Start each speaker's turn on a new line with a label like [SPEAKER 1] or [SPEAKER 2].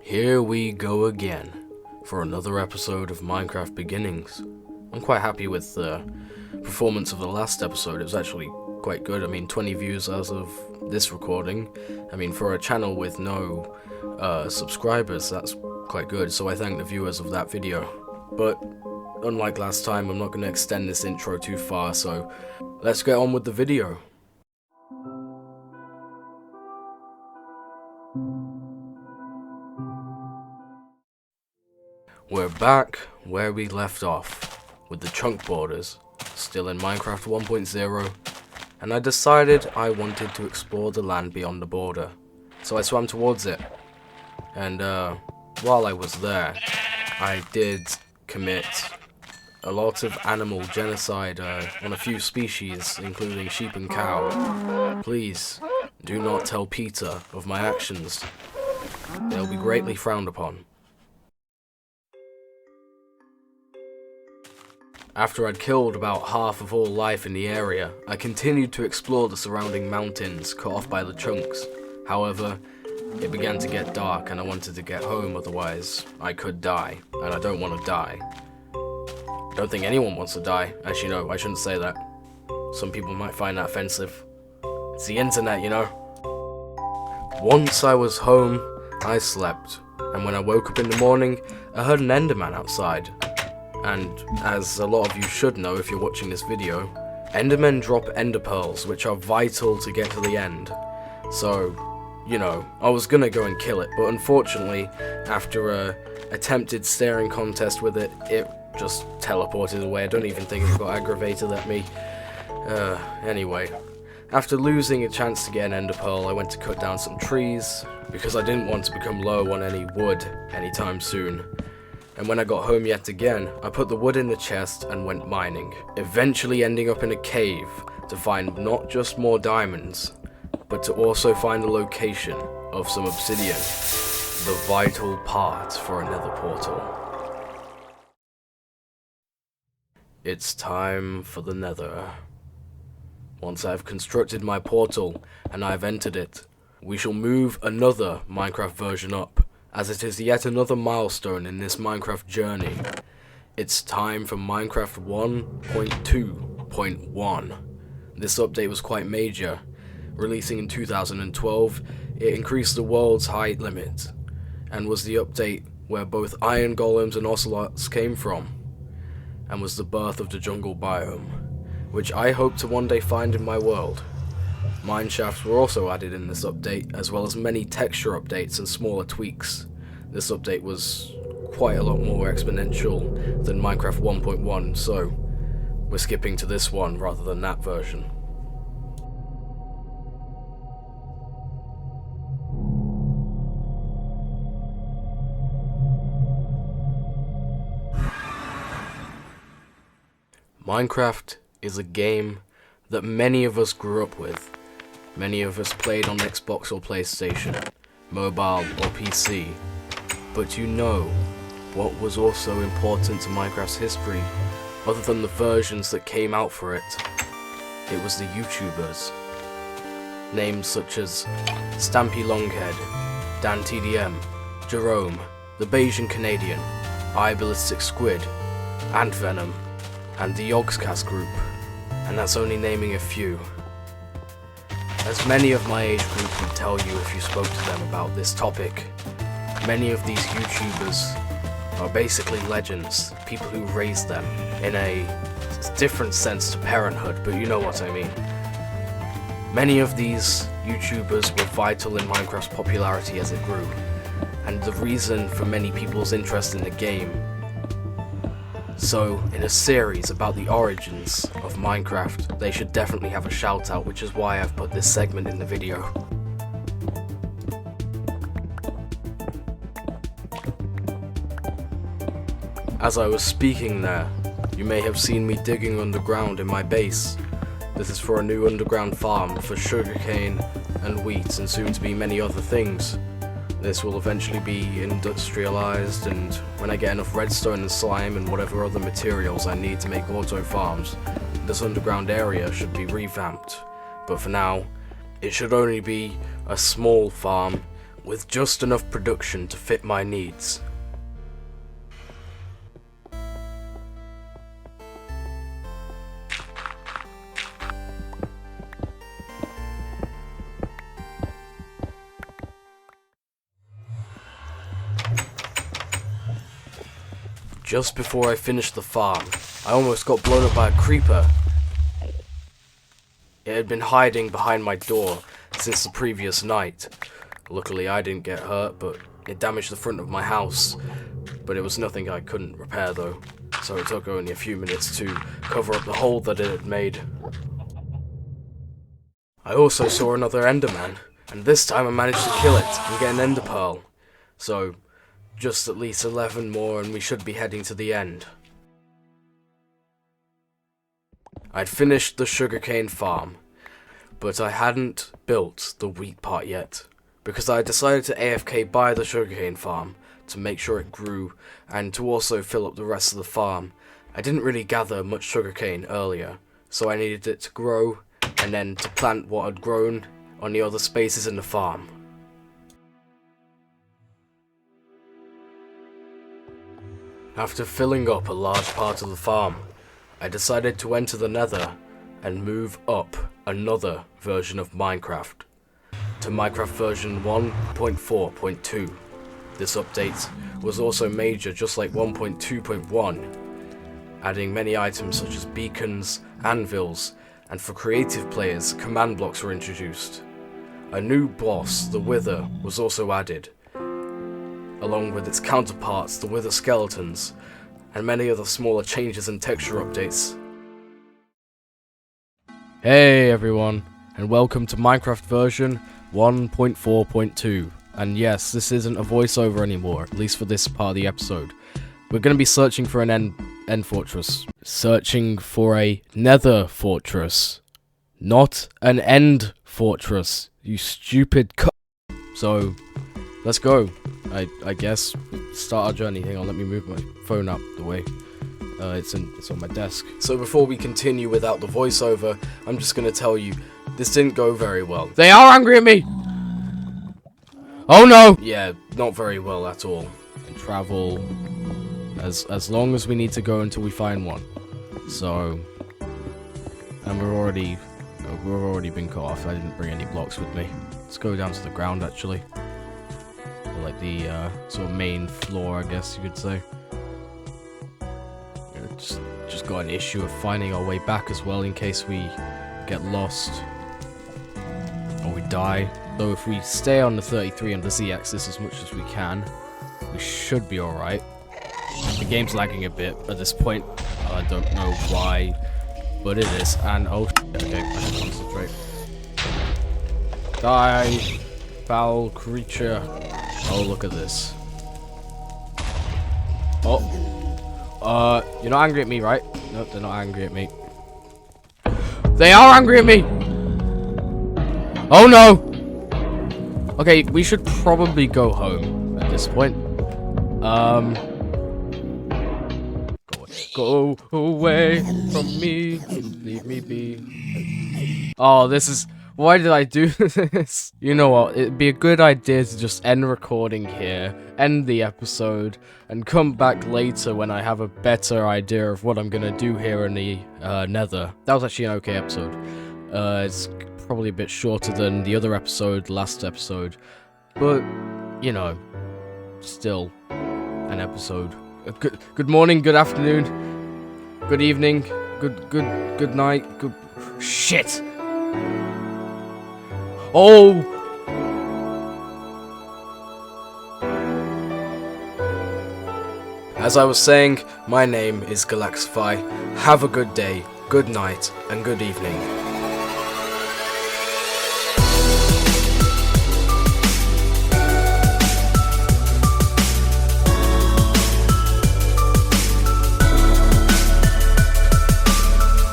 [SPEAKER 1] Here we go again for another episode of Minecraft Beginnings. I'm quite happy with the performance of the last episode. It was actually quite good. I mean, 20 views as of this recording. I mean, for a channel with no subscribers, that's quite good, so I thank the viewers of that video. But unlike last time, I'm not going to extend this intro too far, so let's get on with the video. We're back where we left off, with the chunk borders, still in Minecraft 1.0, and I decided I wanted to explore the land beyond the border, so I swam towards it. And while I was there, I did commit a lot of animal genocide on a few species, including sheep and cow. Please, do not tell Peter of my actions. They'll be greatly frowned upon. After I'd killed about half of all life in the area, I continued to explore the surrounding mountains cut off by the chunks. However, it began to get dark and I wanted to get home, otherwise I could die, and I don't want to die. I don't think anyone wants to die. Actually, no, I shouldn't say that. Some people might find that offensive. It's the internet, you know? Once I was home, I slept, and when I woke up in the morning, I heard an Enderman outside. And as a lot of you should know if you're watching this video, Endermen drop ender pearls, which are vital to get to the end. So, you know, I was gonna go and kill it, but unfortunately, after a attempted staring contest with it, it just teleported away. I don't even think it got aggravated at me. Anyway, after losing a chance to get an ender pearl, I went to cut down some trees, because I didn't want to become low on any wood anytime soon. And when I got home yet again, I put the wood in the chest and went mining, eventually ending up in a cave to find not just more diamonds, but to also find the location of some obsidian, the vital part for a nether portal. It's time for the nether. Once I've constructed my portal and I've entered it, we shall move another Minecraft version up, as it is yet another milestone in this Minecraft journey. It's time for Minecraft 1.2.1. This update was quite major. Releasing in 2012, it increased the world's height limit, and was the update where both iron golems and ocelots came from, and was the birth of the jungle biome, which I hope to one day find in my world. Mineshafts were also added in this update, as well as many texture updates and smaller tweaks. This update was quite a lot more exponential than Minecraft 1.1, so we're skipping to this one rather than that version. Minecraft is a game that many of us grew up with. Many of us played on Xbox or PlayStation, mobile or PC. But you know what was also important to Minecraft's history, other than the versions that came out for it? It was the YouTubers. Names such as Stampy Longhead, Dan TDM, Jerome, The Bayesian Canadian, iBallistic Squid, Ant Venom, and the Yogscast group, and that's only naming a few. As many of my age group would tell you if you spoke to them about this topic, many of these YouTubers are basically legends, people who raised them in a different sense to parenthood, but you know what I mean. Many of these YouTubers were vital in Minecraft's popularity as it grew, and the reason for many people's interest in the game. So, in a series about the origins of Minecraft, they should definitely have a shout out, which is why I've put this segment in the video. As I was speaking there, you may have seen me digging underground in my base. This is for a new underground farm for sugarcane and wheat and soon to be many other things. This will eventually be industrialized, and when I get enough redstone and slime and whatever other materials I need to make auto farms, this underground area should be revamped. But for now, it should only be a small farm with just enough production to fit my needs. Just before I finished the farm, I almost got blown up by a creeper. It had been hiding behind my door since the previous night. Luckily I didn't get hurt, but it damaged the front of my house. But it was nothing I couldn't repair though, so it took only a few minutes to cover up the hole that it had made. I also saw another Enderman, and this time I managed to kill it and get an Ender Pearl. So, just at least 11 more and we should be heading to the end. I'd finished the sugarcane farm, but I hadn't built the wheat part yet, because I decided to AFK by the sugarcane farm to make sure it grew and to also fill up the rest of the farm. I didn't really gather much sugarcane earlier, so I needed it to grow and then to plant what had grown on the other spaces in the farm. After filling up a large part of the farm, I decided to enter the Nether and move up another version of Minecraft to Minecraft version 1.4.2. This update was also major, just like 1.2.1, adding many items such as beacons, anvils, and for creative players, command blocks were introduced. A new boss, the Wither, was also added, along with its counterparts, the Wither skeletons, and many other smaller changes and texture updates. Hey everyone, and welcome to Minecraft version 1.4.2. And yes, this isn't a voiceover anymore, at least for this part of the episode. We're going to be searching for an end fortress. Searching for a nether fortress. Not an end fortress, you stupid So, let's go. I guess start our journey. Hang on, let me move my phone up the way. It's on my desk. So before we continue without the voiceover, I'm just gonna tell you, this didn't go very well. They are angry at me! Oh no! Yeah, not very well at all. And travel as long as we need to go until we find one. So, and we're already been cut off. I didn't bring any blocks with me. Let's go down to the ground actually. Like the sort of main floor, I guess you could say. Just got an issue of finding our way back as well in case we get lost or we die. Though if we stay on the 33 on the Z-axis as much as we can, we should be alright. The game's lagging a bit at this point. I don't know why, but it is. And oh, okay, I can concentrate. Die, foul creature. Oh, look at this. Oh. You're not angry at me, right? Nope, they're not angry at me. They are angry at me! Oh no! Okay, we should probably go home at this point. Go away from me. Leave me be. Oh, this is... Why did I do this? You know what, it'd be a good idea to just end recording here, end the episode, and come back later when I have a better idea of what I'm gonna do here in the Nether. That was actually an okay episode. It's probably a bit shorter than the other episode, last episode, but, you know, still an episode. Good morning, good afternoon, good evening, good night, good... Shit! Oh! As I was saying, my name is Galaxify. Have a good day, good night, and good evening.